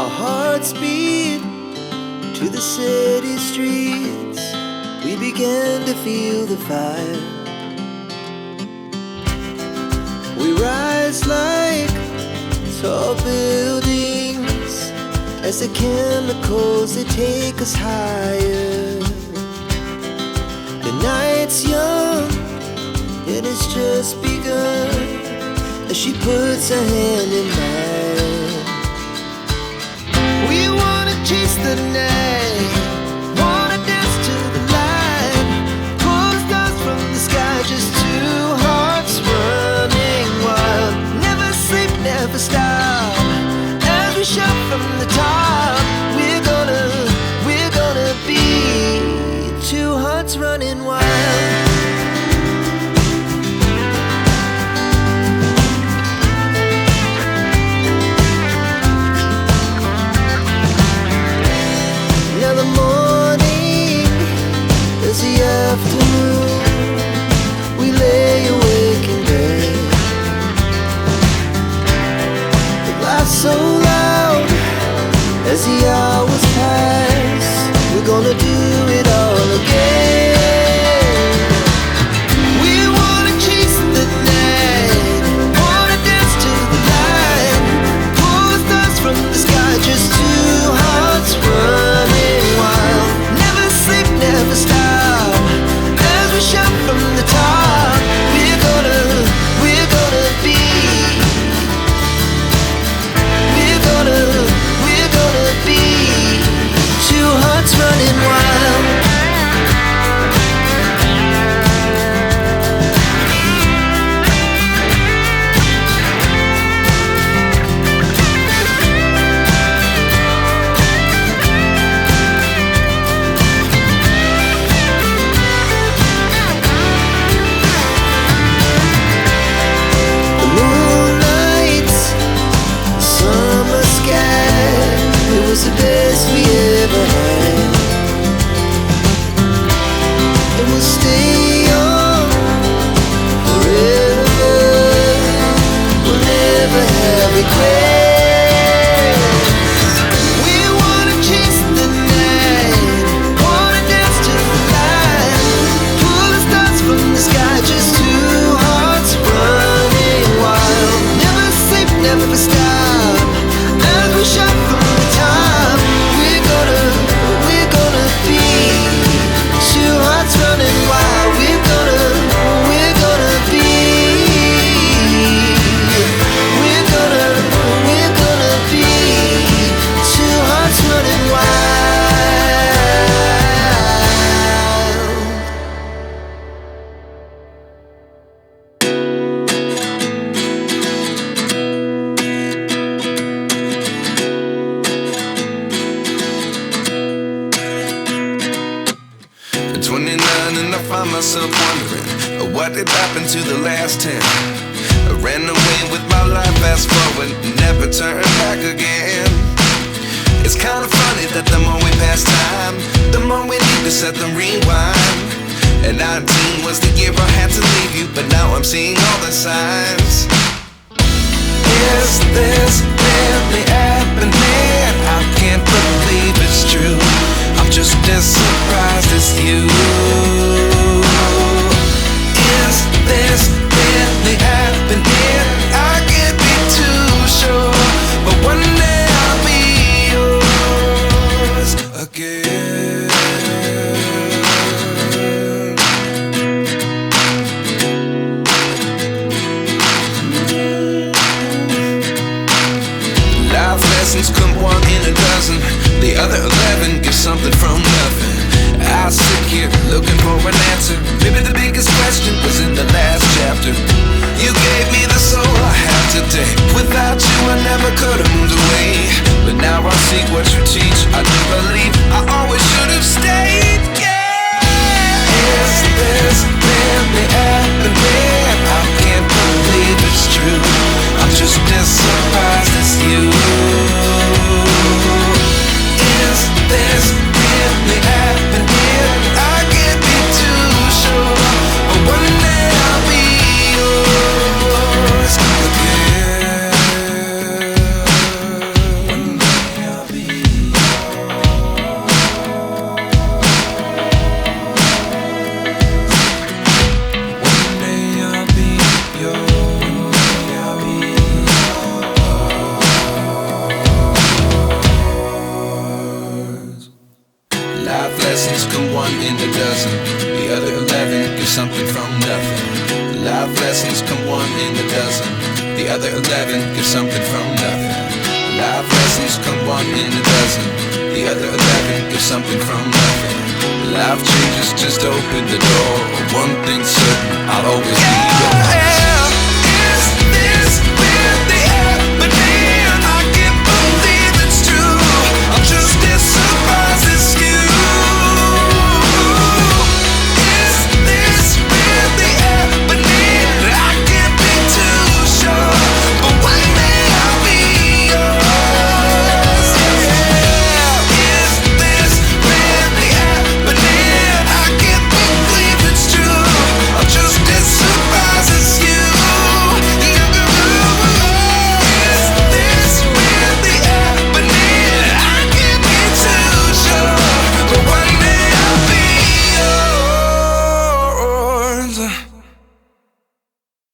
our hearts beat to the city streets. We began to feel the fire. We rise like tall buildings as the chemicals, they take us higher. The night's young, it has just begun as she puts her hand in mine. We wanna chase the night, wanna dance to the light, pull the stars from the sky, just two hearts running wild. Never sleep, never stop, as we shout from the top. We're gonna be two hearts running wild. Afternoon, we lay awake in bed. It laughs so loud as the hours pass. We're gonna do it all again. We wanna chase the night, wanna dance to the light, pull the stars from the sky, just two hearts running wild. Never sleep, never stop, shout from the top. We're gonna be two hearts running wild. The best we ever had, and we'll stay young forever. We'll never have regrets. We wanna chase the night, wanna dance to the light, pull the stars from the sky, just two hearts running wild. Never sleep, never stop, as we shout from the top. Running wild, we're gonna be two hearts running wild. At 29 and I find myself wondering what did happen to the last 10. I ran away with my life, fast forward, never turn back again. It's kind of funny that the more we pass time, the more we need to set the rewind. And 19 was the year I had to leave you, but now I'm seeing all the signs. Is this really happening? I can't believe it's true. I'm just as surprised as you. Is this really happening? I can't be too sure, but one day I'll be yours again. Life lessons come one in a dozen. The other 11 give something from nothing. I sit here looking for an answer. Maybe the biggest question was in the last chapter. You gave me the soul I have today. Without you I never could have moved away. But now I see what you teach. I do believe I always should have stayed. Yeah. Is this really happening? I can't believe it's true. I'm just as surprised as you. Is this really happening? I can't be too sure, but one day I'll be yours again. One day I'll one in a dozen. The other 11 give something from nothing. Life lessons come one in a dozen. The other 11 give something from nothing. Life lessons come one in a dozen. The other 11 give something from nothing. Life changes, just open the door. One thing's certain, I'll always be yours.